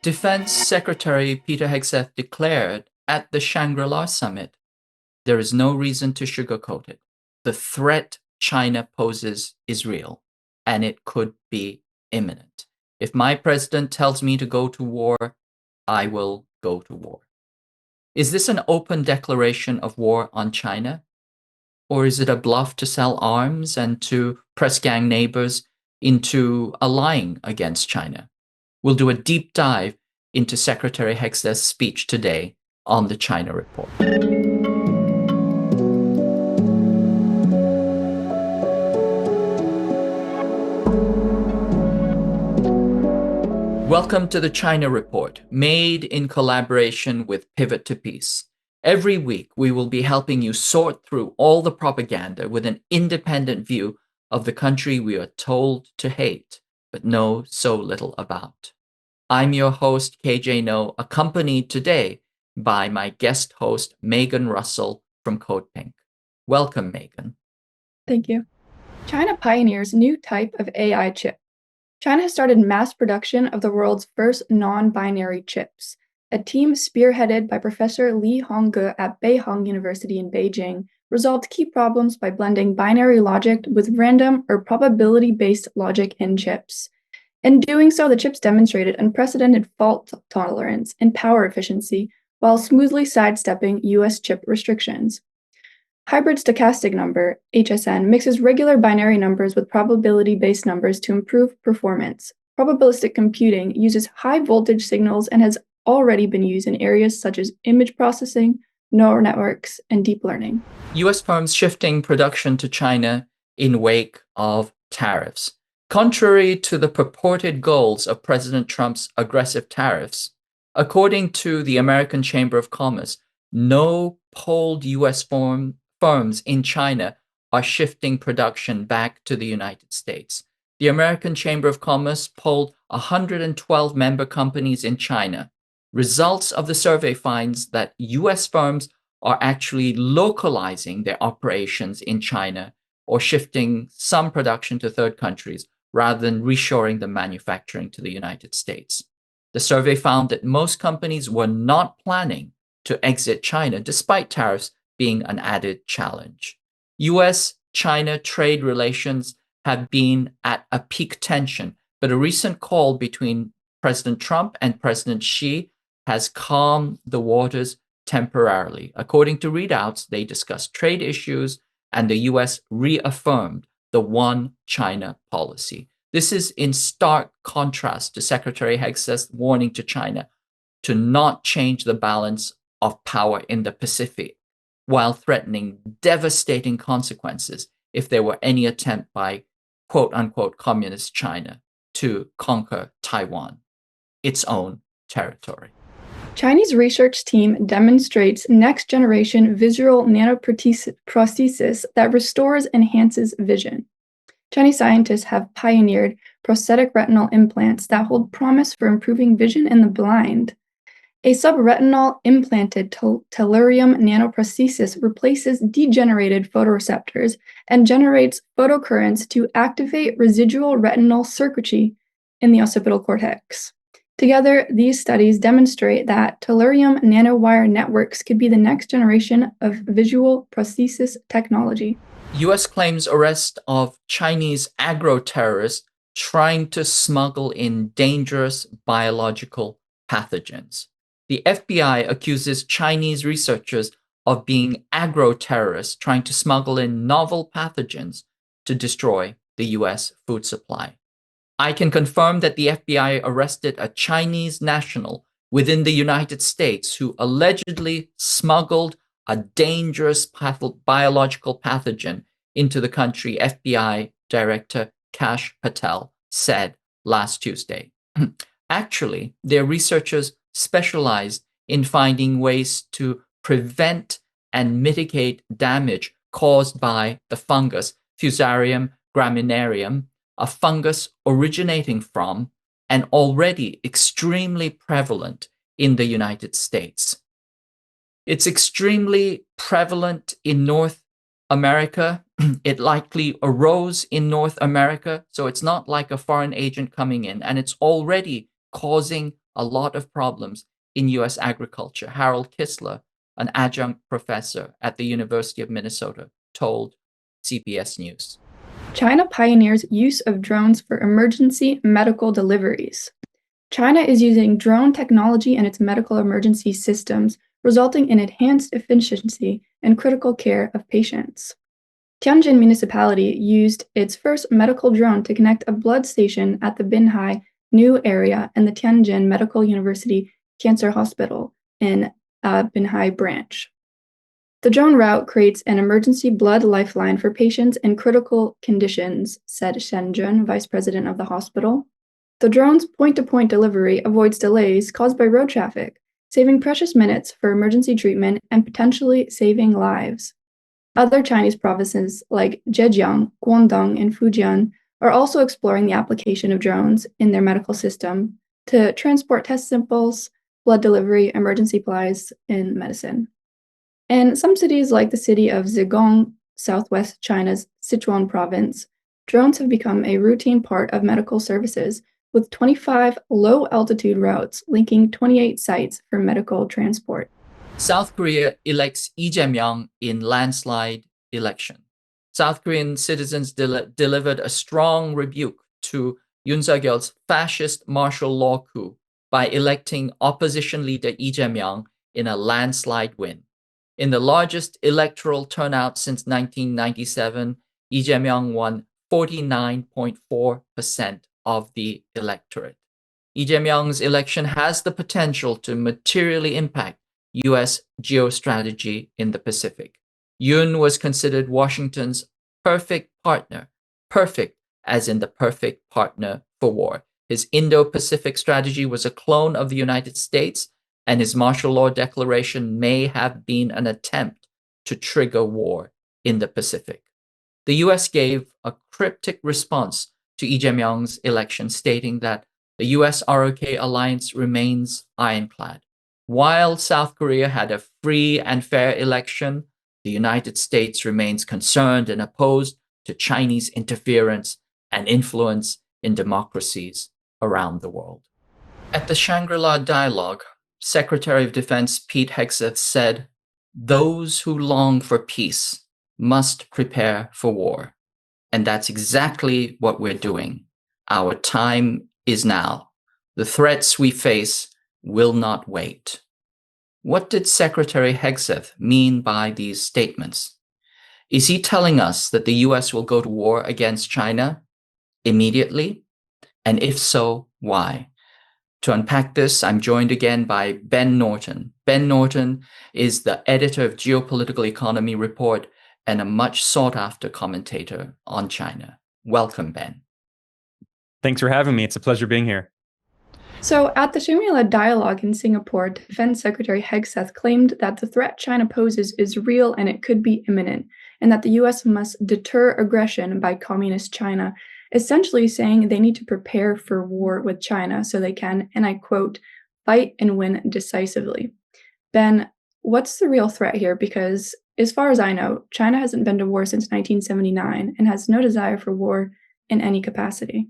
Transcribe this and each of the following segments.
Defense Secretary Pete Hegseth declared at the Shangri-la summit, there is no reason to sugarcoat it. The threat China poses is real, and it could be imminent. If my president tells me to go to war, I will go to war. Is this an open declaration of war on China? Or is it a bluff to sell arms and to press gang neighbors into allying against China? We'll do a deep dive into Secretary Hegseth's speech today on the China Report. Welcome to the China Report, made in collaboration with Pivot to Peace. Every week, we will be helping you sort through all the propaganda with an independent view of the country we are told to hate, but know so little about. I'm your host, KJ No, accompanied today by my guest host, Megan Russell from Code Pink. Welcome, Megan. Thank you. China pioneers new type of AI chip. China has started mass production of the world's first non-binary chips. A team spearheaded by Professor Li Hongge at Beihang University in Beijing resolved key problems by blending binary logic with random or probability-based logic in chips. In doing so, the chips demonstrated unprecedented fault tolerance and power efficiency while smoothly sidestepping U.S. chip restrictions. Hybrid stochastic number, HSN, mixes regular binary numbers with probability-based numbers to improve performance. Probabilistic computing uses high-voltage signals and has already been used in areas such as image processing, neural networks, and deep learning. U.S. firms shifting production to China in wake of tariffs. Contrary to the purported goals of President Trump's aggressive tariffs, according to the American Chamber of Commerce, no polled U.S. firms in China are shifting production back to the United States. The American Chamber of Commerce polled 112 member companies in China. Results of the survey finds that U.S. firms are actually localizing their operations in China or shifting some production to third countries rather than reshoring the manufacturing to the United States. The survey found that most companies were not planning to exit China despite tariffs being an added challenge. U.S.-China trade relations have been at a peak tension, but a recent call between President Trump and President Xi has calmed the waters temporarily. According to readouts, they discussed trade issues and the U.S. reaffirmed the One China policy. This is in stark contrast to Secretary Hegseth's warning to China to not change the balance of power in the Pacific, while threatening devastating consequences if there were any attempt by quote-unquote communist China to conquer Taiwan, its own territory. Chinese research team demonstrates next-generation visual nanoprosthesis that restores enhances vision. Chinese scientists have pioneered prosthetic retinal implants that hold promise for improving vision in the blind. A subretinal implanted tellurium nanoprosthesis replaces degenerated photoreceptors and generates photocurrents to activate residual retinal circuitry in the occipital cortex. Together, these studies demonstrate that tellurium nanowire networks could be the next generation of visual prosthesis technology. U.S. claims arrest of Chinese agro-terrorists trying to smuggle in dangerous biological pathogens. The FBI accuses Chinese researchers of being agro-terrorists trying to smuggle in novel pathogens to destroy the U.S. food supply. I can confirm that the FBI arrested a Chinese national within the United States who allegedly smuggled a dangerous biological pathogen into the country, FBI Director Kash Patel said last Tuesday. Actually, their researchers specialized in finding ways to prevent and mitigate damage caused by the fungus Fusarium graminearum, a fungus originating from and already extremely prevalent in the United States. It's extremely prevalent in North America. It likely arose in North America, so it's not like a foreign agent coming in, and it's already causing a lot of problems in US agriculture. Harold Kistler, an adjunct professor at the University of Minnesota, told CBS News. China pioneers use of drones for emergency medical deliveries. China is using drone technology in its medical emergency systems, resulting in enhanced efficiency and critical care of patients. Tianjin Municipality used its first medical drone to connect a blood station at the Binhai New area and the Tianjin Medical University Cancer Hospital in Binhai branch. The drone route creates an emergency blood lifeline for patients in critical conditions, said Shen Jun, vice president of the hospital. The drone's point-to-point delivery avoids delays caused by road traffic, saving precious minutes for emergency treatment and potentially saving lives. Other Chinese provinces like Zhejiang, Guangdong, and Fujian are also exploring the application of drones in their medical system to transport test samples, blood delivery, emergency supplies, and medicine. In some cities like the city of Zhejiang, southwest China's Sichuan province, drones have become a routine part of medical services, with 25 low-altitude routes linking 28 sites for medical transport. South Korea elects Lee Jae-myung in landslide election. South Korean citizens delivered a strong rebuke to Yoon Suk-yeol's fascist martial law coup by electing opposition leader Lee Jae-myung in a landslide win. In the largest electoral turnout since 1997, Lee Jae-myung won 49.4% of the electorate. Lee Jae-myung's election has the potential to materially impact U.S. geostrategy in the Pacific. Yoon was considered Washington's perfect partner, perfect as in the perfect partner for war. His Indo-Pacific strategy was a clone of the United States, and his martial law declaration may have been an attempt to trigger war in the Pacific. The U.S. gave a cryptic response to Lee Jae-myung's election, stating that the U.S.-ROK alliance remains ironclad. While South Korea had a free and fair election, the United States remains concerned and opposed to Chinese interference and influence in democracies around the world. At the Shangri-la Dialogue, Secretary of Defense Pete Hegseth said, "Those who long for peace must prepare for war." And that's exactly what we're doing. Our time is now. The threats we face will not wait. What did Secretary Hegseth mean by these statements? Is he telling us that the U.S. will go to war against China immediately? And if so, why? To unpack this, I'm joined again by Ben Norton. Ben Norton is the editor of Geopolitical Economy Report and a much sought-after commentator on China. Welcome, Ben. Thanks for having me. It's a pleasure being here. So, at the Shangri-La Dialogue in Singapore, Defense Secretary Hegseth claimed that the threat China poses is real and it could be imminent, and that the U.S. must deter aggression by Communist China, essentially saying they need to prepare for war with China so they can, and I quote, fight and win decisively. Ben, what's the real threat here? Because, as far as I know, China hasn't been to war since 1979 and has no desire for war in any capacity.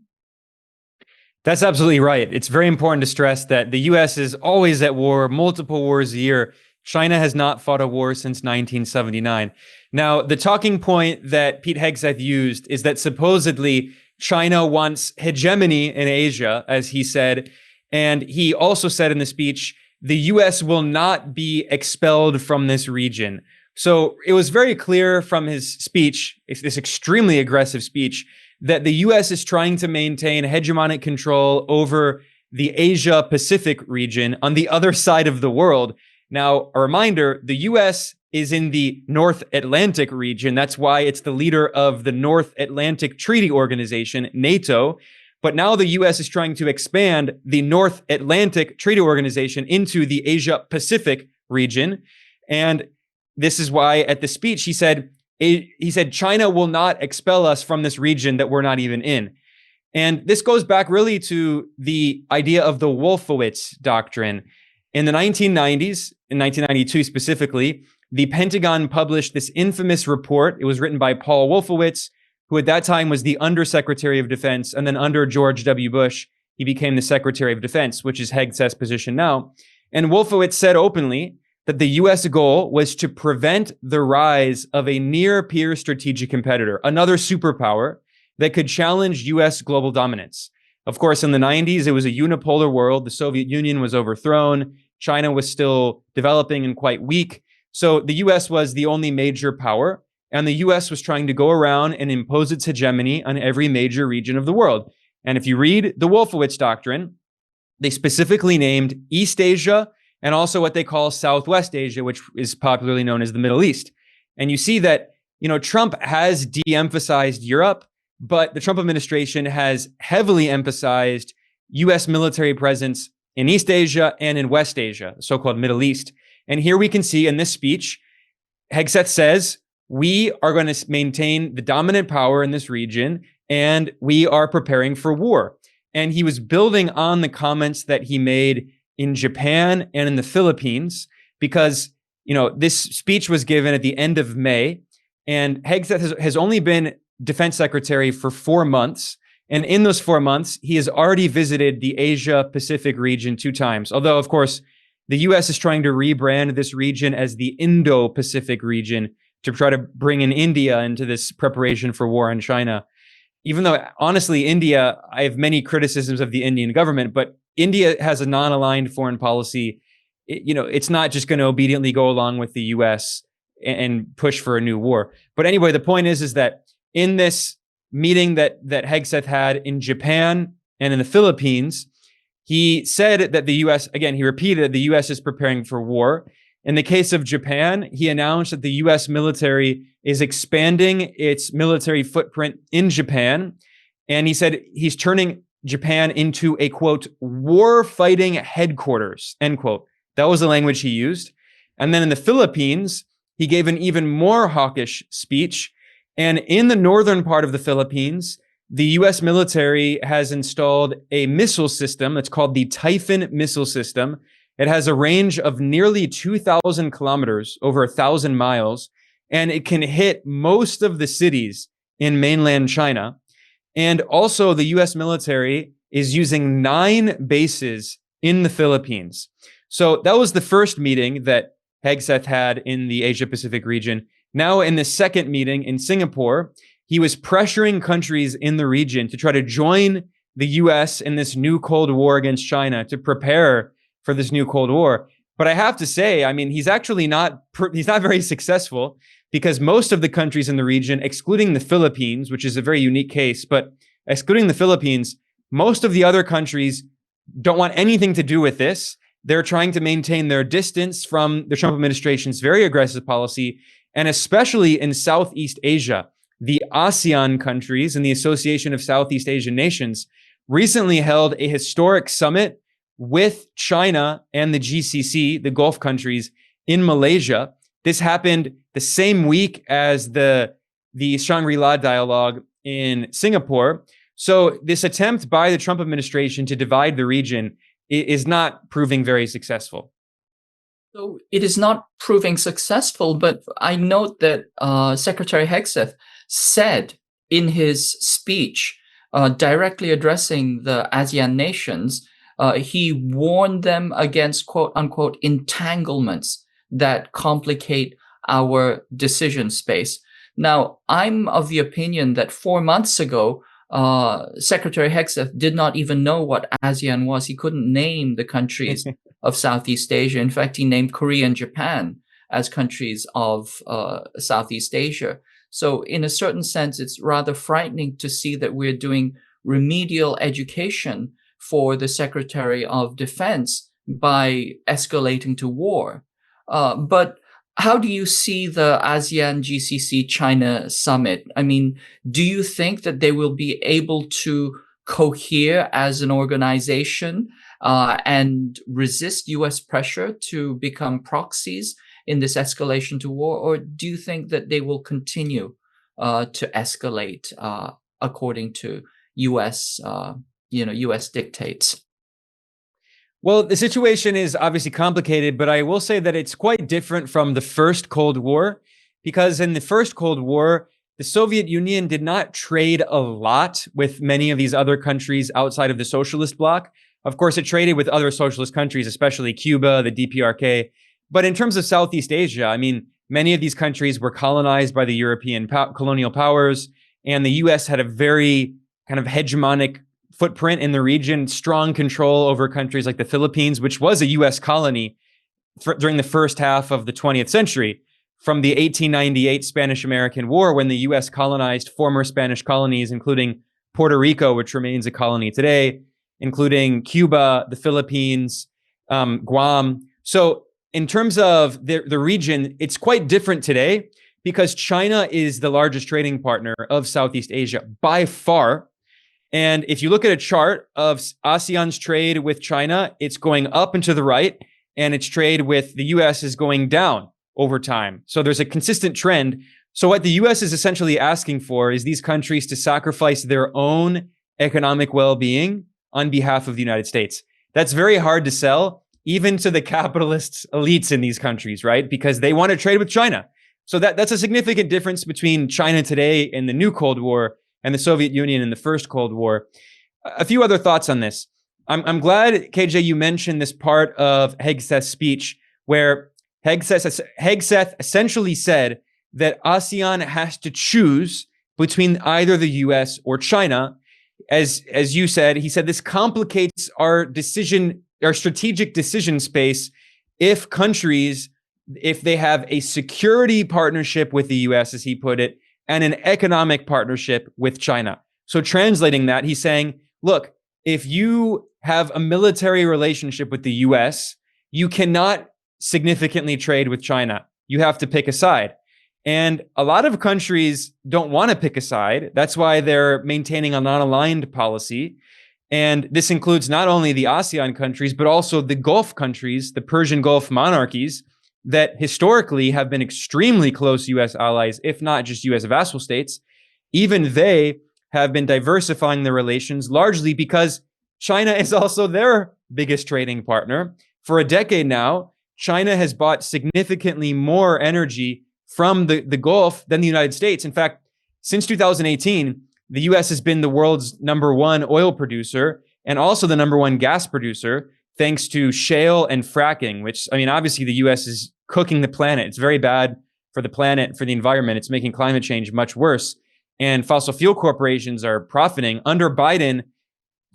That's absolutely right. It's very important to stress that the U.S. is always at war, multiple wars a year. China has not fought a war since 1979. Now, the talking point that Pete Hegseth used is that supposedly China wants hegemony in Asia, as he said. And he also said in the speech, the U.S. will not be expelled from this region. So it was very clear from his speech, this extremely aggressive speech, that the U.S. is trying to maintain hegemonic control over the Asia-Pacific region on the other side of the world. Now, a reminder, the U.S. is in the North Atlantic region. That's why it's the leader of the North Atlantic Treaty Organization, NATO. But now the U.S. is trying to expand the North Atlantic Treaty Organization into the Asia-Pacific region. And this is why at the speech he said, China will not expel us from this region that we're not even in. And this goes back really to the idea of the Wolfowitz doctrine. In the 1990s, in 1992 specifically, the Pentagon published this infamous report. It was written by Paul Wolfowitz, who at that time was the Undersecretary of Defense, and then under George W. Bush, he became the Secretary of Defense, which is Hegseth's position now. And Wolfowitz said openly that the U.S. goal was to prevent the rise of a near-peer strategic competitor, another superpower that could challenge U.S. global dominance. Of course, in the 90s, it was a unipolar world. The Soviet Union was overthrown. China was still developing and quite weak. So the U.S. was the only major power, and the U.S. was trying to go around and impose its hegemony on every major region of the world. And if you read the Wolfowitz Doctrine, they specifically named East Asia and also what they call Southwest Asia, which is popularly known as the Middle East. And you see that, Trump has de-emphasized Europe, but the Trump administration has heavily emphasized U.S. military presence in East Asia and in West Asia, the so-called Middle East. And here we can see in this speech, Hegseth says, we are going to maintain the dominant power in this region, and we are preparing for war. And he was building on the comments that he made in Japan and in the Philippines, because, this speech was given at the end of May, and Hegseth has only been defense secretary for 4 months. And in those 4 months, he has already visited the Asia Pacific region 2 times. Although, of course, the U.S. is trying to rebrand this region as the Indo-Pacific region to try to bring in India into this preparation for war on China. Even though, honestly, India, I have many criticisms of the Indian government, but India has a non-aligned foreign policy. It's not just going to obediently go along with the U.S. and push for a new war. But anyway, the point is that in this meeting that Hegseth had in Japan and in the Philippines, he said that the U.S., again, he repeated that the U.S. is preparing for war. In the case of Japan, he announced that the U.S. military is expanding its military footprint in Japan. And he said he's turning Japan into a, quote, war-fighting headquarters, end quote. That was the language he used. And then in the Philippines, he gave an even more hawkish speech. And in the northern part of the Philippines, the U.S. military has installed a missile system that's called the Typhoon missile system. It has a range of nearly 2,000 kilometers, over 1,000 miles, and it can hit most of the cities in mainland China. And also, the U.S. military is using 9 bases in the Philippines. So that was the first meeting that Hegseth had in the Asia-Pacific region. Now, in the second meeting in Singapore, he was pressuring countries in the region to try to join the U.S. in this new Cold War against China, to prepare for this new Cold War. But I have to say, he's actually he's not very successful, because most of the countries in the region, excluding the Philippines, which is a very unique case, but excluding the Philippines, most of the other countries don't want anything to do with this. They're trying to maintain their distance from the Trump administration's very aggressive policy, and especially in Southeast Asia. The ASEAN countries and the Association of Southeast Asian Nations recently held a historic summit with China and the GCC, the Gulf countries, in Malaysia. This happened the same week as the Shangri-La Dialogue in Singapore. So this attempt by the Trump administration to divide the region is not proving very successful. So it is not proving successful, but I note that Secretary Hegseth said in his speech, directly addressing the ASEAN nations, he warned them against, quote unquote, entanglements that complicate our decision space. Now, I'm of the opinion that 4 months ago, Secretary Hegseth did not even know what ASEAN was. He couldn't name the countries of Southeast Asia. In fact, he named Korea and Japan as countries of Southeast Asia. So in a certain sense, it's rather frightening to see that we're doing remedial education for the Secretary of Defense by escalating to war. But how do you see the ASEAN GCC China summit? Do you think that they will be able to cohere as an organization and resist U.S. pressure to become proxies in this escalation to war? Or do you think that they will continue to escalate according to U.S. U.S. dictates? Well, the situation is obviously complicated, but I will say that it's quite different from the first Cold War, because in the first Cold War, the Soviet Union did not trade a lot with many of these other countries outside of the socialist bloc. Of course, it traded with other socialist countries, especially Cuba, the DPRK. But in terms of Southeast Asia, I mean, many of these countries were colonized by the European colonial powers, and the US had a very kind of hegemonic footprint in the region, strong control over countries like the Philippines, which was a US colony during the first half of the 20th century. From the 1898 Spanish-American War, when the U.S. colonized former Spanish colonies, including Puerto Rico, which remains a colony today, including Cuba, the Philippines, Guam. So in terms of the region, it's quite different today because China is the largest trading partner of Southeast Asia by far. And if you look at a chart of ASEAN's trade with China, it's going up and to the right, and its trade with the U.S. is going down over time. So there's a consistent trend. So what the US is essentially asking for is these countries to sacrifice their own economic well-being on behalf of the United States. That's very hard to sell, even to the capitalist elites in these countries, right? Because they want to trade with China. So that's a significant difference between China today in the new Cold War and the Soviet Union in the first Cold War. A few other thoughts on this. I'm glad, KJ, you mentioned this part of Hegseth's speech where Hegseth essentially said that ASEAN has to choose between either the US or China. As you said, he said this complicates our strategic decision space if they have a security partnership with the US, as he put it, and an economic partnership with China. So translating that, he's saying, look, if you have a military relationship with the US, you cannot significantly trade with China. You have to pick a side. And a lot of countries don't want to pick a side. That's why they're maintaining a non-aligned policy. And this includes not only the ASEAN countries, but also the Gulf countries, the Persian Gulf monarchies that historically have been extremely close US allies, if not just US vassal states. Even they have been diversifying their relations largely because China is also their biggest trading partner. For a decade now, China has bought significantly more energy from the Gulf than the United States. In fact, since 2018, the US has been the world's #1 oil producer and also the #1 gas producer, thanks to shale and fracking, which, I mean, obviously the US is cooking the planet. It's very bad for the planet, for the environment. It's making climate change much worse. And fossil fuel corporations are profiting. Under Biden,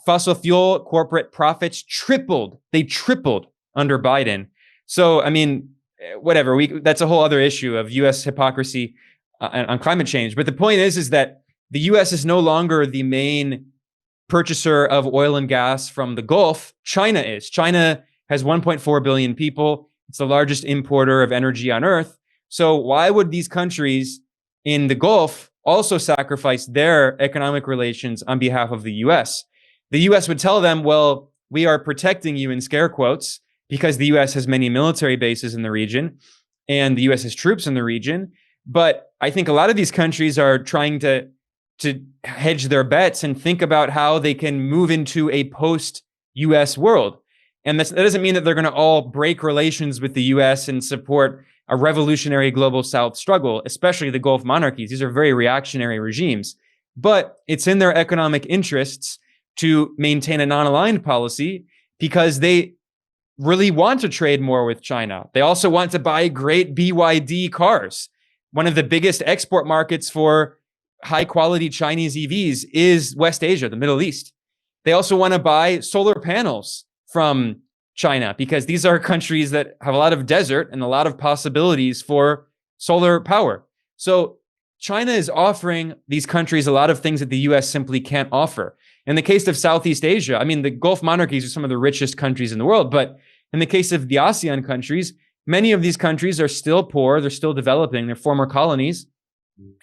fossil fuel corporate profits tripled. They tripled under Biden. So, I mean, whatever, that's a whole other issue of US hypocrisy on climate change. But the point is that the US is no longer the main purchaser of oil and gas from the Gulf. China is. China has 1.4 billion people. It's the largest importer of energy on earth. So why would these countries in the Gulf also sacrifice their economic relations on behalf of the US? The US would tell them, well, we are protecting you in scare quotes, because the US has many military bases in the region and the US has troops in the region. But I think a lot of these countries are trying to hedge their bets and think about how they can move into a post-US world. And that doesn't mean that they're going to all break relations with the US and support a revolutionary global South struggle, especially the Gulf monarchies. These are very reactionary regimes. But it's in their economic interests to maintain a non-aligned policy because they really want to trade more with China. They also want to buy great BYD cars. One of the biggest export markets for high quality Chinese EVs is West Asia, the Middle East. They also want to buy solar panels from China because these are countries that have a lot of desert and a lot of possibilities for solar power. So China is offering these countries a lot of things that the US simply can't offer. In the case of Southeast Asia, I mean, the Gulf monarchies are some of the richest countries in the world, but in the case of the ASEAN countries, many of these countries are still poor. They're still developing. They're former colonies.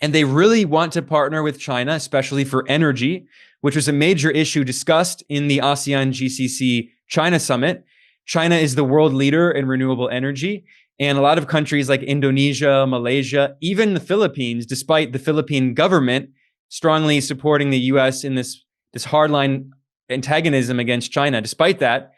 And they really want to partner with China, especially for energy, which was a major issue discussed in the ASEAN GCC China summit. China is the world leader in renewable energy. And a lot of countries like Indonesia, Malaysia, even the Philippines, despite the Philippine government strongly supporting the US in this hardline antagonism against China, despite that,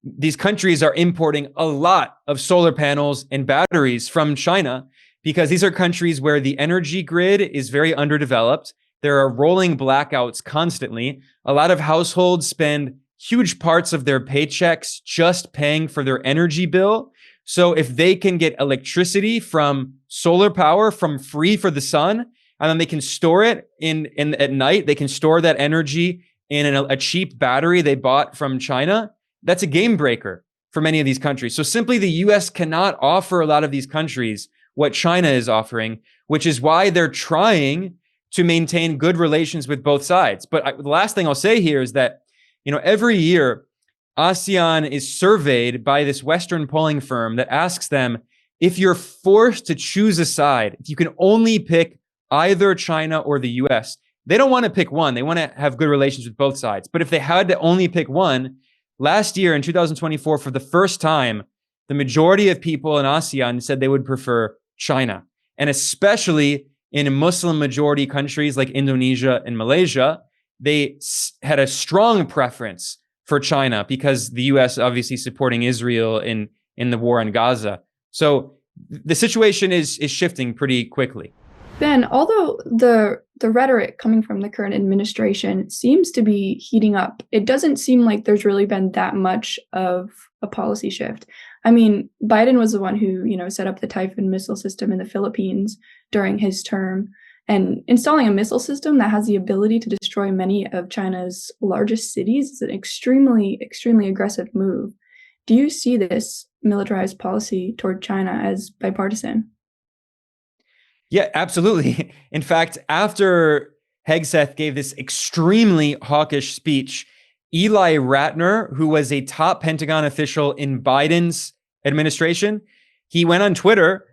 these countries are importing a lot of solar panels and batteries from China because these are countries where the energy grid is very underdeveloped. There are rolling blackouts constantly. A lot of households spend huge parts of their paychecks just paying for their energy bill. So if they can get electricity from solar power from free for the sun, and then they can store it in at night, they can store that energy in a cheap battery they bought from China, that's a game breaker for many of these countries. So simply the US cannot offer a lot of these countries what China is offering, which is why they're trying to maintain good relations with both sides. But the last thing I'll say here is that, every year, ASEAN is surveyed by this Western polling firm that asks them, if you're forced to choose a side, if you can only pick either China or the US, they don't want to pick one. They want to have good relations with both sides. But if they had to only pick one, last year in 2024, for the first time, the majority of people in ASEAN said they would prefer China. And especially in Muslim majority countries like Indonesia and Malaysia, they had a strong preference for China because the US obviously supporting Israel in the war on Gaza. So the situation is shifting pretty quickly. Ben, although the rhetoric coming from the current administration seems to be heating up, it doesn't seem like there's really been that much of a policy shift. I mean, Biden was the one who, set up the Typhoon missile system in the Philippines during his term. And installing a missile system that has the ability to destroy many of China's largest cities is an extremely, extremely aggressive move. Do you see this militarized policy toward China as bipartisan? Yeah, absolutely. In fact, after Hegseth gave this extremely hawkish speech, Eli Ratner, who was a top Pentagon official in Biden's administration, he went on Twitter,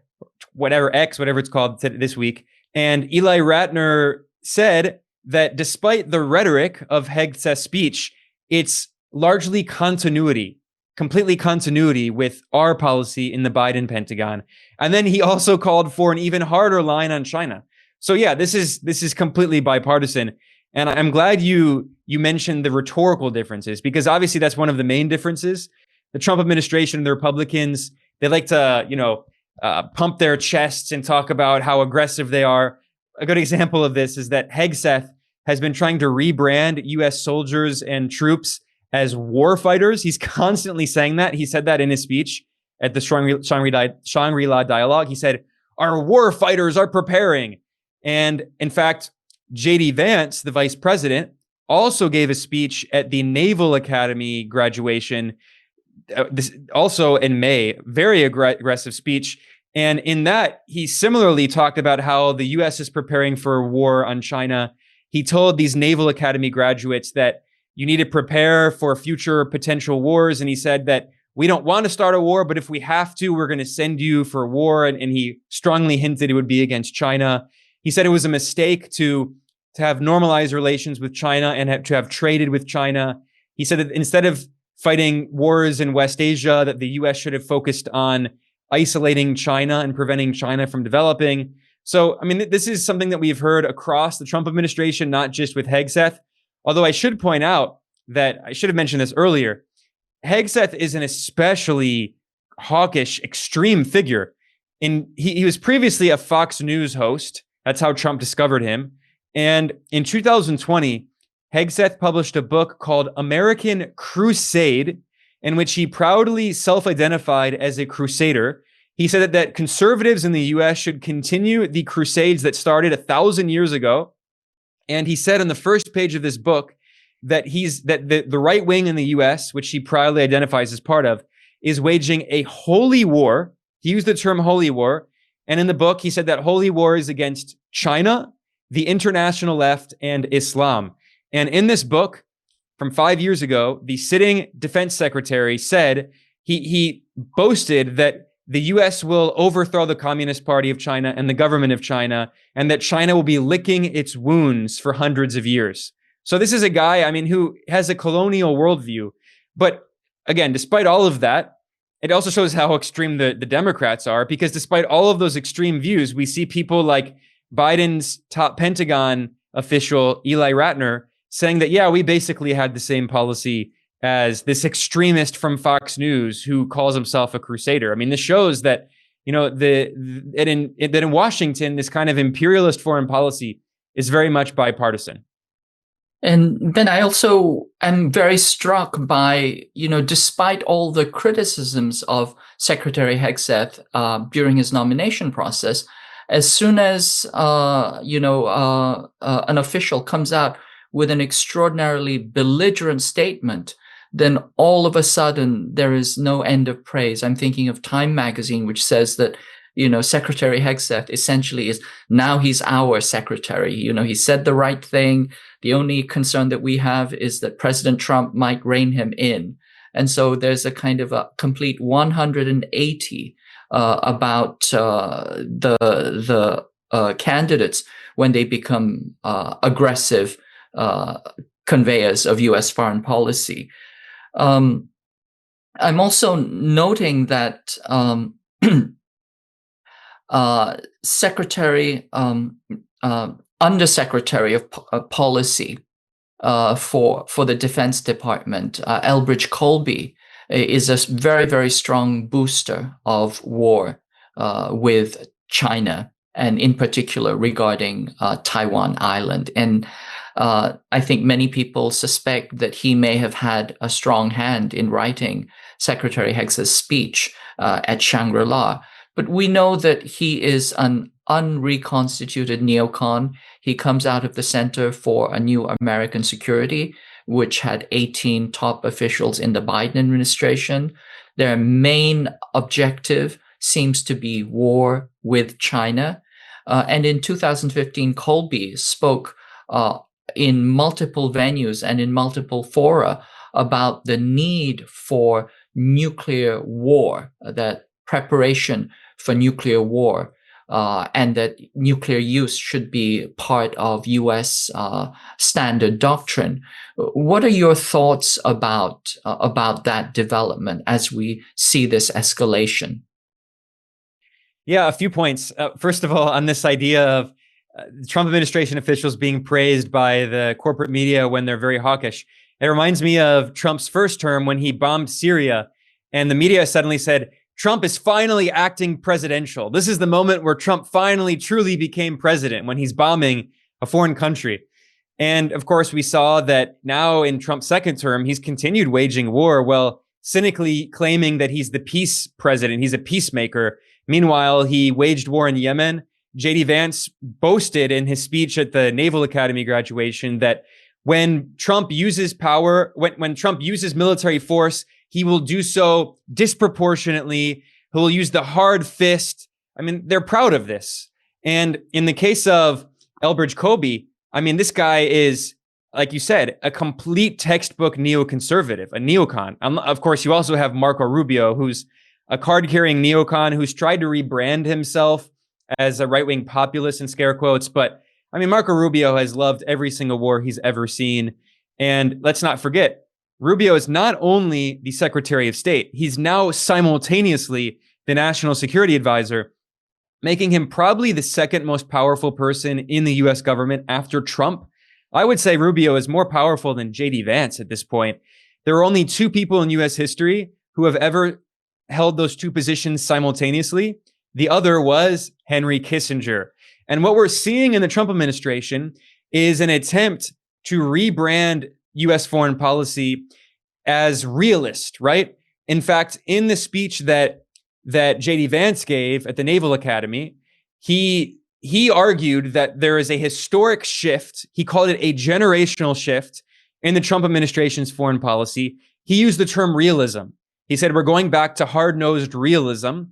X, whatever it's called this week, and Eli Ratner said that despite the rhetoric of Hegseth's speech, it's largely completely continuity with our policy in the Biden Pentagon. And then he also called for an even harder line on China. So yeah, this is completely bipartisan. And I'm glad you mentioned the rhetorical differences, because obviously that's one of the main differences. The Trump administration, the Republicans, they like to, pump their chests and talk about how aggressive they are. A good example of this is that Hegseth has been trying to rebrand U.S. soldiers and troops as war fighters. He's constantly saying that. He said that in his speech at the Shangri-La Dialogue. He said, our war fighters are preparing. And in fact, J.D. Vance, the vice president, also gave a speech at the Naval Academy graduation, also in May, very aggressive speech. And in that, he similarly talked about how the U.S. is preparing for a war on China. He told these Naval Academy graduates that you need to prepare for future potential wars. And he said that we don't want to start a war, but if we have to, we're going to send you for war. And he strongly hinted it would be against China. He said it was a mistake to have normalized relations with China and to have traded with China. He said that instead of fighting wars in West Asia, that the U.S. should have focused on isolating China and preventing China from developing. So, I mean, this is something that we've heard across the Trump administration, not just with Hegseth. Although I should point out that I should have mentioned this earlier, Hegseth is an especially hawkish, extreme figure. He was previously a Fox News host. That's how Trump discovered him. And in 2020, Hegseth published a book called American Crusade, in which he proudly self-identified as a crusader. He said that conservatives in the U.S. should continue the crusades that started 1,000 years ago. And he said on the first page of this book that the right wing in the U.S., which he proudly identifies as part of, is waging a holy war. He used the term holy war. And in the book, he said that holy war is against China, the international left, and Islam. And in this book from 5 years ago, the sitting defense secretary said he boasted that the U.S. will overthrow the Communist Party of China and the government of China, and that China will be licking its wounds for hundreds of years. So this is a guy, I mean, who has a colonial worldview. But again, despite all of that, it also shows how extreme the Democrats are, because despite all of those extreme views, we see people like Biden's top Pentagon official, Eli Ratner, saying that, yeah, we basically had the same policy as this extremist from Fox News who calls himself a crusader. I mean, this shows that that in Washington, this kind of imperialist foreign policy is very much bipartisan. And then I also am very struck by, despite all the criticisms of Secretary Hegseth during his nomination process, as soon as an official comes out with an extraordinarily belligerent statement, then all of a sudden there is no end of praise. I'm thinking of Time magazine, which says that Secretary Hegseth essentially is now he's our secretary. He said the right thing. The only concern that we have is that President Trump might rein him in. And so there's a kind of a complete 180 about the candidates when they become aggressive conveyors of U.S. foreign policy. I'm also noting that Undersecretary of Policy for the Defense Department, Elbridge Colby, is a very, very strong booster of war with China, and in particular regarding Taiwan Island. And I think many people suspect that he may have had a strong hand in writing Secretary Hegseth's speech at Shangri-la. But we know that he is an unreconstituted neocon. He comes out of the Center for a New American Security, which had 18 top officials in the Biden administration. Their main objective seems to be war with China. And in 2015, Colby spoke in multiple venues and in multiple fora about the need for nuclear war, that preparation for nuclear war, and that nuclear use should be part of U.S. Standard doctrine. What are your thoughts about that development as we see this escalation? Yeah, a few points. First of all, on this idea of Trump administration officials being praised by the corporate media when they're very hawkish, it reminds me of Trump's first term when he bombed Syria, and the media suddenly said, Trump is finally acting presidential. This is the moment where Trump finally truly became president, when he's bombing a foreign country. And of course, we saw that now in Trump's second term, he's continued waging war, well, cynically claiming that he's the peace president, he's a peacemaker. Meanwhile, he waged war in Yemen. J.D. Vance boasted in his speech at the Naval Academy graduation that when Trump uses power, when Trump uses military force, he will do so disproportionately. He will use the hard fist. I mean, they're proud of this. And in the case of Elbridge Colby, I mean, this guy is, like you said, a complete textbook neoconservative, a neocon. Of course, you also have Marco Rubio, who's a card-carrying neocon who's tried to rebrand himself as a right-wing populist in scare quotes. But I mean, Marco Rubio has loved every single war he's ever seen. And let's not forget, Rubio is not only the Secretary of State, he's now simultaneously the National Security Advisor, making him probably the second most powerful person in the U.S. government after Trump. I would say Rubio is more powerful than J.D. Vance at this point. There are only two people in U.S. history who have ever held those two positions simultaneously. The other was Henry Kissinger. And what we're seeing in the Trump administration is an attempt to rebrand U.S. foreign policy as realist, right? In fact, in the speech that J.D. Vance gave at the Naval Academy, he argued that there is a historic shift. He called it a generational shift in the Trump administration's foreign policy. He used the term realism. He said, we're going back to hard-nosed realism.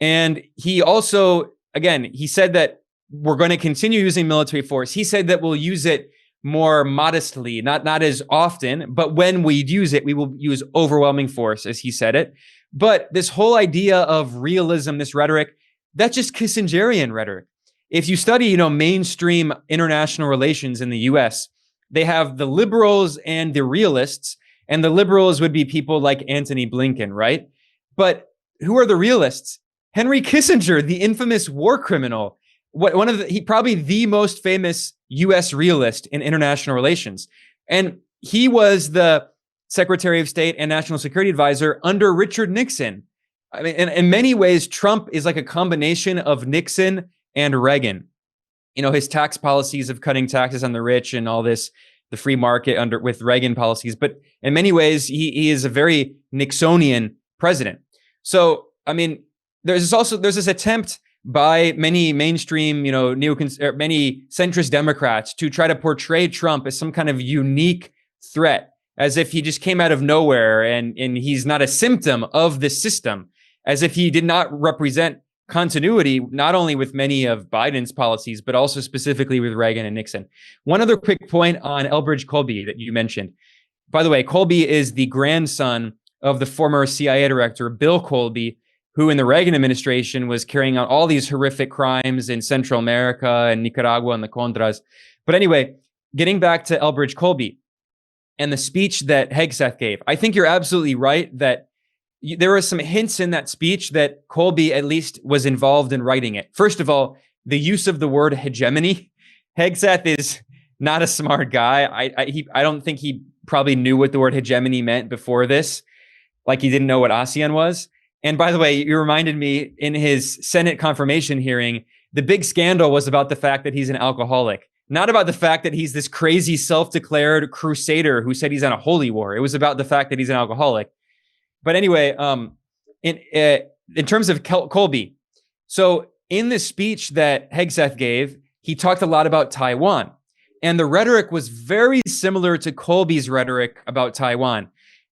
And he also, again, he said that we're going to continue using military force. He said that we'll use it more modestly, not as often, but when we use it, we will use overwhelming force, as he said it. But this whole idea of realism, this rhetoric, that's just Kissingerian rhetoric. If you study, mainstream international relations in the US, they have the liberals and the realists, and the liberals would be people like Antony Blinken, right? But who are the realists? Henry Kissinger, the infamous war criminal, he probably the most famous U.S. realist in international relations. And he was the Secretary of State and National Security Advisor under Richard Nixon. I mean, in many ways, Trump is like a combination of Nixon and Reagan. His tax policies of cutting taxes on the rich and all this, the free market with Reagan policies. But in many ways, he is a very Nixonian president. So, I mean, there's this attempt by many mainstream, many centrist Democrats to try to portray Trump as some kind of unique threat, as if he just came out of nowhere and he's not a symptom of the system, as if he did not represent continuity, not only with many of Biden's policies, but also specifically with Reagan and Nixon. One other quick point on Elbridge Colby that you mentioned. By the way, Colby is the grandson of the former CIA director, Bill Colby, who in the Reagan administration was carrying out all these horrific crimes in Central America and Nicaragua and the Contras. But anyway, getting back to Elbridge Colby and the speech that Hegseth gave, I think you're absolutely right that there were some hints in that speech that Colby at least was involved in writing it. First of all, the use of the word hegemony. Hegseth is not a smart guy. I don't think he probably knew what the word hegemony meant before this, like he didn't know what ASEAN was. And by the way, you reminded me, in his Senate confirmation hearing, the big scandal was about the fact that he's an alcoholic, not about the fact that he's this crazy self-declared crusader who said he's on a holy war. It was about the fact that he's an alcoholic. But anyway, in terms of Colby, so in the speech that Hegseth gave, he talked a lot about Taiwan. And the rhetoric was very similar to Colby's rhetoric about Taiwan.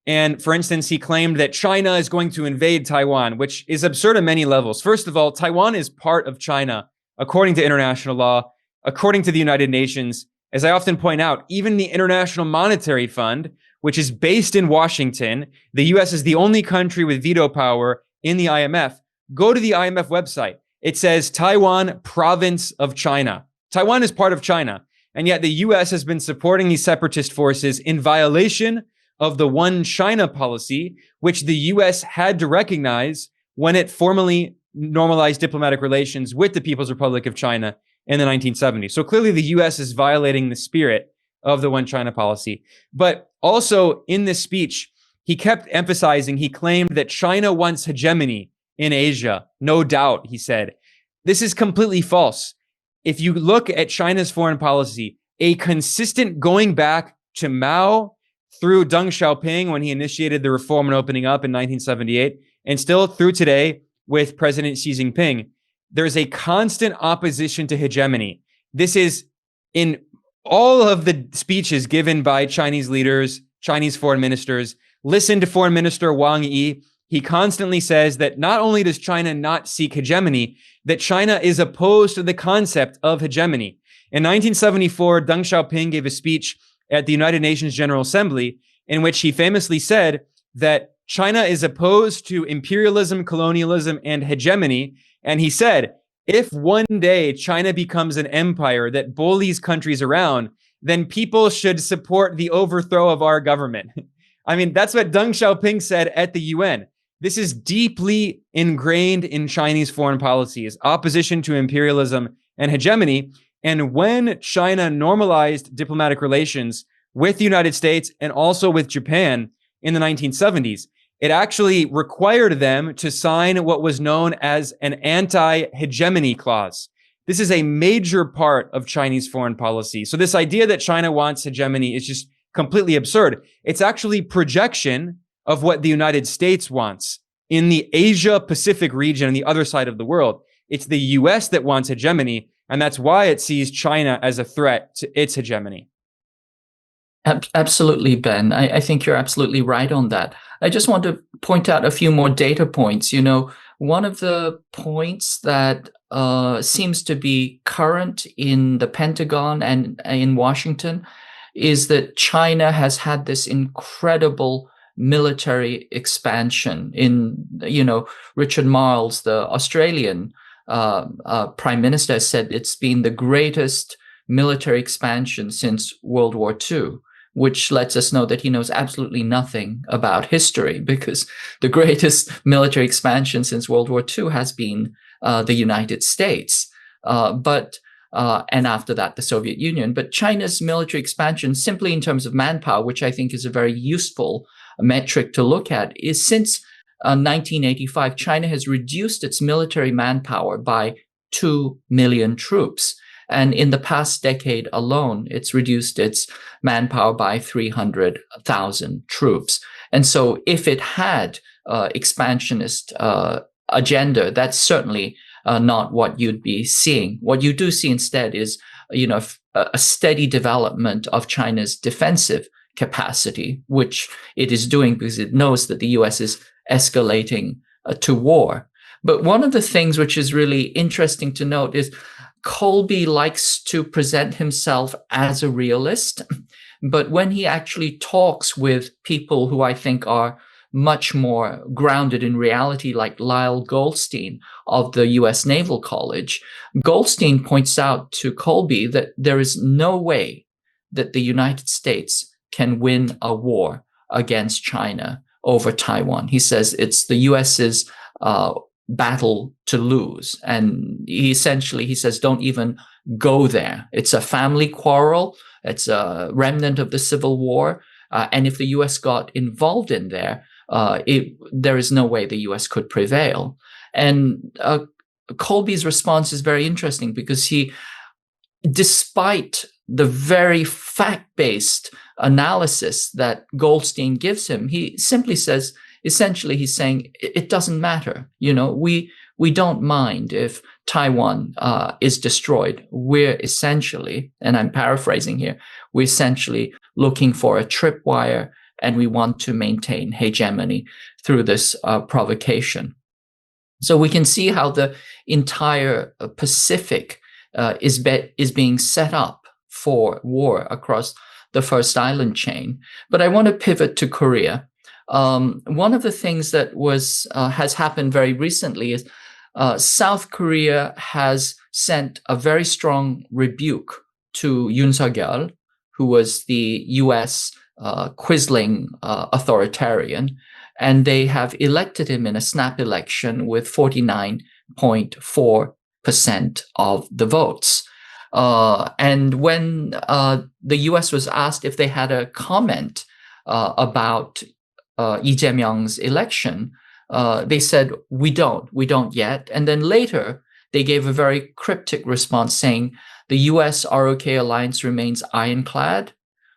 And for instance, he claimed that China is going to invade Taiwan, which is absurd on many levels. First of all, Taiwan is part of China, according to international law, according to the United Nations. As I often point out, even the International Monetary Fund, which is based in Washington, the US is the only country with veto power in the IMF. Go to the IMF website. It says Taiwan, province of China. Taiwan is part of China. And yet the US has been supporting these separatist forces in violation of the One China policy, which the US had to recognize when it formally normalized diplomatic relations with the People's Republic of China in the 1970s. So clearly the US is violating the spirit of the One China policy. But also in this speech, he kept emphasizing, he claimed that China wants hegemony in Asia. No doubt, he said. This is completely false. If you look at China's foreign policy, a consistent going back to Mao through Deng Xiaoping when he initiated the reform and opening up in 1978, and still through today with President Xi Jinping, there's a constant opposition to hegemony. This is in all of the speeches given by Chinese leaders, Chinese foreign ministers. Listen to Foreign Minister Wang Yi. He constantly says that not only does China not seek hegemony, that China is opposed to the concept of hegemony. In 1974, Deng Xiaoping gave a speech at the United Nations General Assembly in which he famously said that China is opposed to imperialism, colonialism, and hegemony. And he said, if one day China becomes an empire that bullies countries around, then people should support the overthrow of our government. I mean, that's what Deng Xiaoping said at the UN. This is deeply ingrained in Chinese foreign policy, is opposition to imperialism and hegemony. And when China normalized diplomatic relations with the United States and also with Japan in the 1970s, it actually required them to sign what was known as an anti-hegemony clause. This is a major part of Chinese foreign policy. So this idea that China wants hegemony is just completely absurd. It's actually projection of what the United States wants in the Asia-Pacific region on the other side of the world. It's the US that wants hegemony, and that's why it sees China as a threat to its hegemony. Absolutely, Ben. I think you're absolutely right on that. I just want to point out a few more data points. One of the points that seems to be current in the Pentagon and in Washington is that China has had this incredible military expansion. Richard Marles, the Australian prime minister, said it's been the greatest military expansion since World War II, which lets us know that he knows absolutely nothing about history, because the greatest military expansion since World War II has been the United States. And after that, the Soviet Union. But China's military expansion, simply in terms of manpower, which I think is a very useful metric to look at, is since 1985, China has reduced its military manpower by 2 million troops. And in the past decade alone, it's reduced its manpower by 300,000 troops. And so if it had expansionist agenda, that's certainly not what you'd be seeing. What you do see instead is, a steady development of China's defensive capacity, which it is doing because it knows that the U.S. is escalating to war. But one of the things which is really interesting to note is Colby likes to present himself as a realist, but when he actually talks with people who I think are much more grounded in reality, like Lyle Goldstein of the U.S. Naval College, Goldstein points out to Colby that there is no way that the United States can win a war against China over Taiwan. He says it's the U.S.'s battle to lose. And he says, don't even go there. It's a family quarrel. It's a remnant of the Civil War. And if the U.S. got involved in there is no way the U.S. could prevail. And Colby's response is very interesting because despite the very fact-based analysis that Goldstein gives him, he simply says, essentially, he's saying it doesn't matter. We don't mind if Taiwan is destroyed. We're essentially, and I'm paraphrasing here, we're essentially looking for a tripwire, and we want to maintain hegemony through this provocation. So we can see how the entire Pacific is being set up for war across the first island chain. But I want to pivot to Korea. One of the things that has happened very recently is South Korea has sent a very strong rebuke to Yoon Suk-yeol, who was the U.S. Quisling authoritarian, and they have elected him in a snap election with 49.4% of the votes. And when the U.S. was asked if they had a comment about Lee Jae-myung's election, they said, we don't yet. And then later, they gave a very cryptic response saying the U.S.-ROK alliance remains ironclad.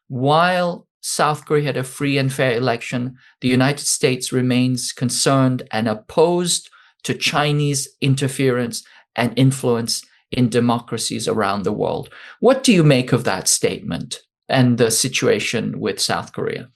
While South Korea had a free and fair election, the United States remains concerned and opposed to Chinese interference and influence in democracies around the world. What do you make of that statement and the situation with South Korea?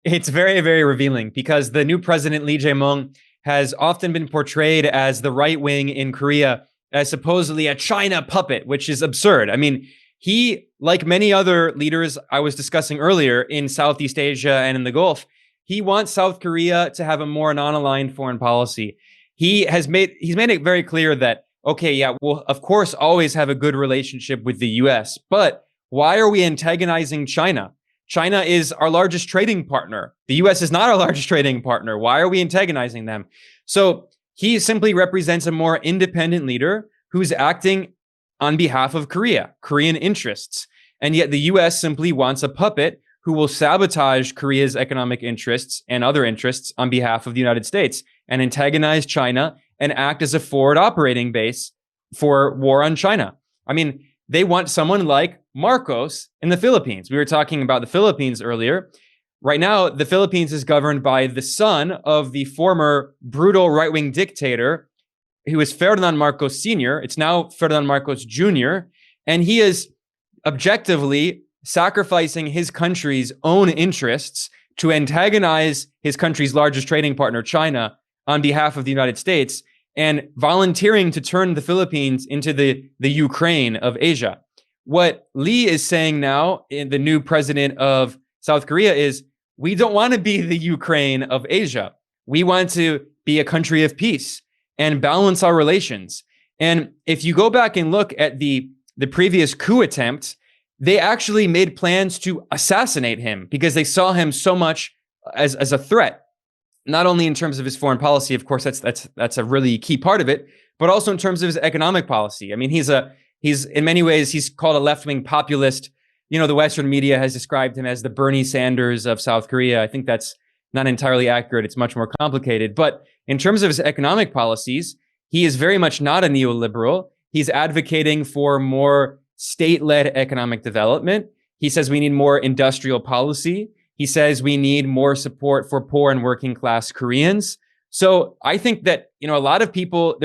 It's very, very revealing because the new president, Lee Jae-myung, has often been portrayed as the right wing in Korea as supposedly a China puppet, which is absurd. I mean, he, like many other leaders I was discussing earlier in Southeast Asia and in the Gulf, he wants South Korea to have a more non-aligned foreign policy. He's made it very clear that, okay, yeah, we'll of course always have a good relationship with the US, but why are we antagonizing China? China is our largest trading partner. The US is not our largest trading partner. Why are we antagonizing them? So he simply represents a more independent leader who's acting on behalf of Korean interests. And yet the US simply wants a puppet who will sabotage Korea's economic interests and other interests on behalf of the United States and antagonize China and act as a forward operating base for war on China. I mean, they want someone like Marcos in the Philippines. We were talking about the Philippines earlier. Right now, the Philippines is governed by the son of the former brutal right-wing dictator who is Ferdinand Marcos Sr. It's now Ferdinand Marcos Jr. And he is objectively sacrificing his country's own interests to antagonize his country's largest trading partner, China, on behalf of the United States, and volunteering to turn the Philippines into the Ukraine of Asia. What Lee is saying now, the new president of South Korea, is we don't want to be the Ukraine of Asia. We want to be a country of peace and balance our relations. And if you go back and look at the previous coup attempt, they actually made plans to assassinate him because they saw him so much as a threat. Not only in terms of his foreign policy, of course, that's a really key part of it, but also in terms of his economic policy. I mean, he's in many ways, he's called a left-wing populist. You know, the Western media has described him as the Bernie Sanders of South Korea. I think that's not entirely accurate. It's much more complicated. But in terms of his economic policies, he is very much not a neoliberal. He's advocating for more state-led economic development. He says we need more industrial policy. He says we need more support for poor and working class Koreans. So I think that, a lot of people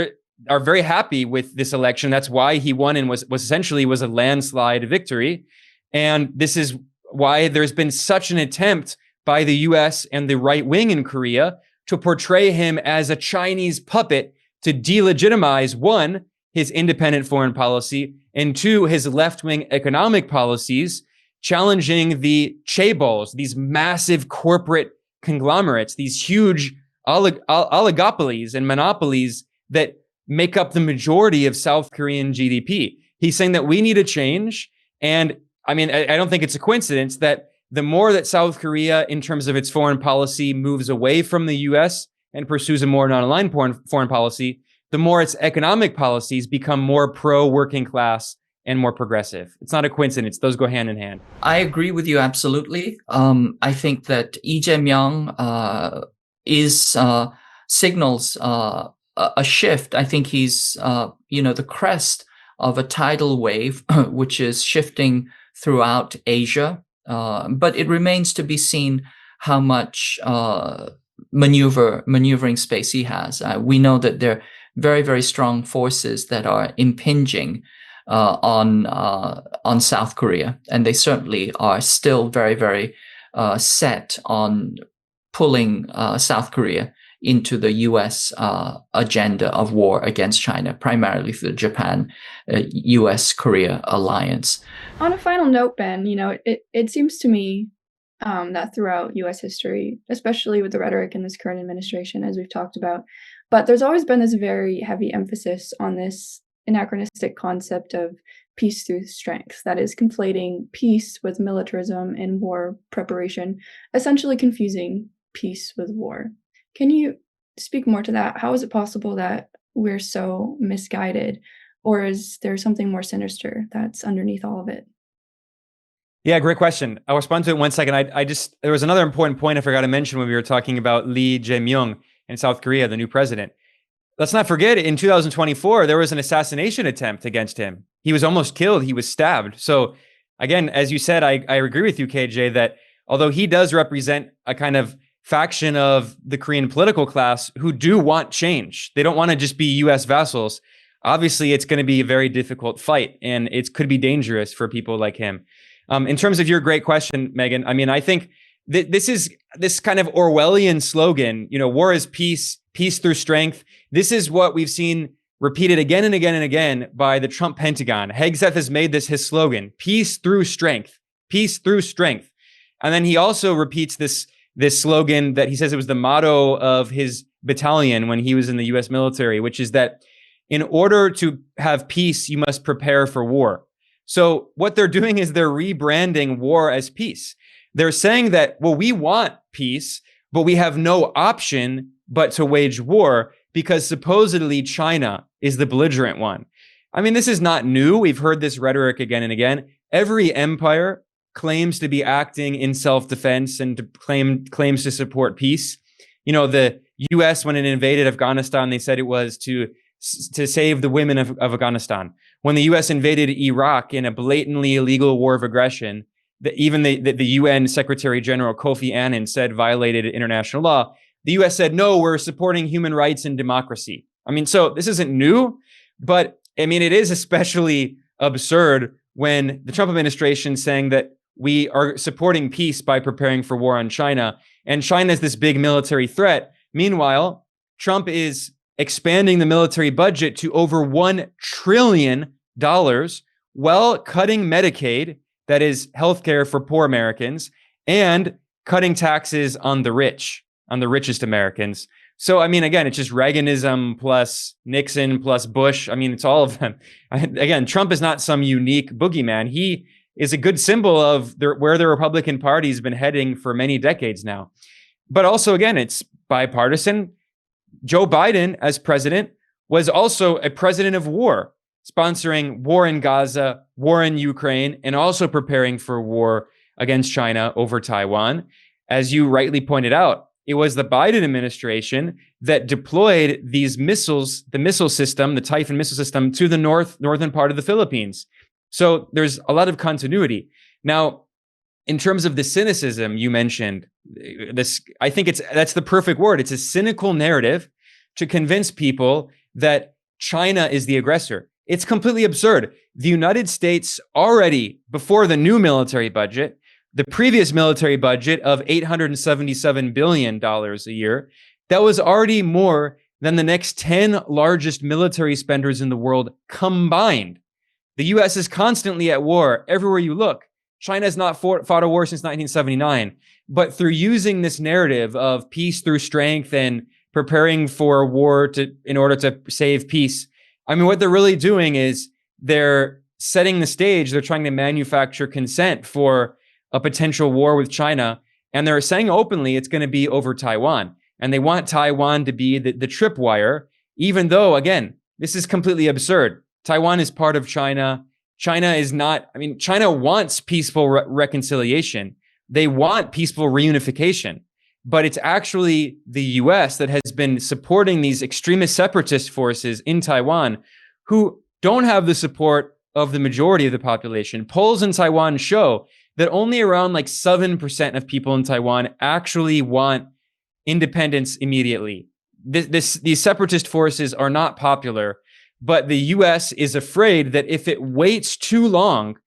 are very happy with this election. That's why he won and was essentially a landslide victory. And this is why there's been such an attempt by the US and the right wing in Korea to portray him as a Chinese puppet to delegitimize, one, his independent foreign policy, and two, his left-wing economic policies, challenging the chaebols, these massive corporate conglomerates, these huge oligopolies and monopolies that make up the majority of South Korean GDP. He's saying that we need a change. And I don't think it's a coincidence that the more that South Korea, in terms of its foreign policy, moves away from the US and pursues a more non-aligned foreign policy, the more its economic policies become more pro-working class and more progressive. It's not a coincidence. Those go hand in hand. I agree with you absolutely. I think that Lee Jae-myung signals a shift. I think he's the crest of a tidal wave, which is shifting throughout Asia. But it remains to be seen how much maneuvering space he has. We know that there are very, very strong forces that are impinging on South Korea, and they certainly are still very, very set on pulling South Korea into the U.S. Agenda of war against China, primarily through the Japan-U.S. Korea alliance. On a final note, Ben, it seems to me that throughout U.S. history, especially with the rhetoric in this current administration, as we've talked about, but there's always been this very heavy emphasis on this anachronistic concept of peace through strength, that is, conflating peace with militarism and war preparation, essentially confusing peace with war. Can you speak more to that? How is it possible that we're so misguided, or is there something more sinister that's underneath all of it? Yeah, great question. I'll respond to it in 1 second. There was another important point I forgot to mention when we were talking about Lee Jae-myung in South Korea, the new president. Let's not forget, in 2024, there was an assassination attempt against him. He was almost killed. He was stabbed. So again, as you said, I agree with you, KJ, that although he does represent a kind of faction of the Korean political class who do want change, they don't want to just be U.S. vassals. Obviously, it's going to be a very difficult fight, and it could be dangerous for people like him. In terms of your great question, Megan, I think this is this kind of Orwellian slogan, war is peace, peace through strength. This is what we've seen repeated again and again and again by the Trump Pentagon. Hegseth has made this his slogan, peace through strength, peace through strength. And then he also repeats this slogan that he says it was the motto of his battalion when he was in the U.S. military, which is that in order to have peace, you must prepare for war. So what they're doing is they're rebranding war as peace. They're saying that, well, we want peace, but we have no option but to wage war because supposedly China is the belligerent one. This is not new. We've heard this rhetoric again and again. Every empire claims to be acting in self-defense and claims to support peace. The U.S., when it invaded Afghanistan, they said it was to save the women of Afghanistan. When the U.S. invaded Iraq in a blatantly illegal war of aggression, even the UN Secretary General Kofi Annan said violated international law, the U.S. said, no, we're supporting human rights and democracy. So this isn't new, but it is especially absurd when the Trump administration is saying that we are supporting peace by preparing for war on China, and China is this big military threat. Meanwhile, Trump is expanding the military budget to over $1 trillion while cutting Medicaid, that is healthcare for poor Americans, and cutting taxes on the rich, on the richest Americans. So, again, it's just Reaganism plus Nixon plus Bush. It's all of them. Again, Trump is not some unique boogeyman. He is a good symbol of where the Republican Party has been heading for many decades now. But also, again, it's bipartisan. Joe Biden, as president, was also a president of war, sponsoring war in Gaza, war in Ukraine, and also preparing for war against China over Taiwan. As you rightly pointed out, it was the Biden administration that deployed these missiles, the missile system, the Typhoon missile system, to the northern part of the Philippines. So there's a lot of continuity. Now, in terms of the cynicism you mentioned, this, I think that's the perfect word. It's a cynical narrative to convince people that China is the aggressor. It's completely absurd. The United States already, before the new military budget, the previous military budget of $877 billion a year, that was already more than the next 10 largest military spenders in the world combined. The US is constantly at war everywhere you look. China has not fought a war since 1979, but through using this narrative of peace through strength and preparing for a war in order to save peace, I mean, what they're really doing is they're setting the stage. They're trying to manufacture consent for a potential war with China. And they're saying openly it's going to be over Taiwan. And they want Taiwan to be the tripwire, even though, again, this is completely absurd. Taiwan is part of China. China is not, I mean, China wants peaceful reconciliation. They want peaceful reunification. But it's actually the US that has been supporting these extremist separatist forces in Taiwan who don't have the support of the majority of the population. Polls in Taiwan show that only around like 7% of people in Taiwan actually want independence immediately. These separatist forces are not popular, but the US is afraid that if it waits too long,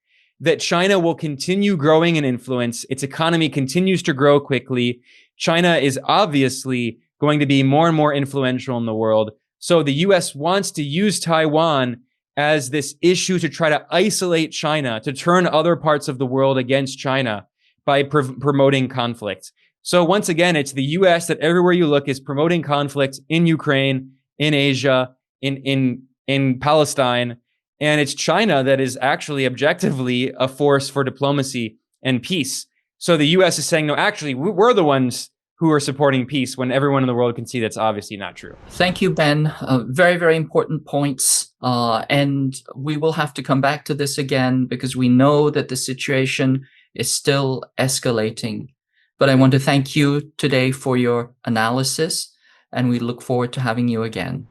that China will continue growing in influence. Its economy continues to grow quickly. China is obviously going to be more and more influential in the world. So the US wants to use Taiwan as this issue to try to isolate China, to turn other parts of the world against China by promoting conflict. So once again, it's the US that everywhere you look is promoting conflict in Ukraine, in Asia, in Palestine. And it's China that is actually objectively a force for diplomacy and peace. So the US is saying, no, actually, we're the ones who are supporting peace when everyone in the world can see that's obviously not true. Thank you, Ben. Very, very important points. And we will have to come back to this again because we know that the situation is still escalating. But I want to thank you today for your analysis, and we look forward to having you again.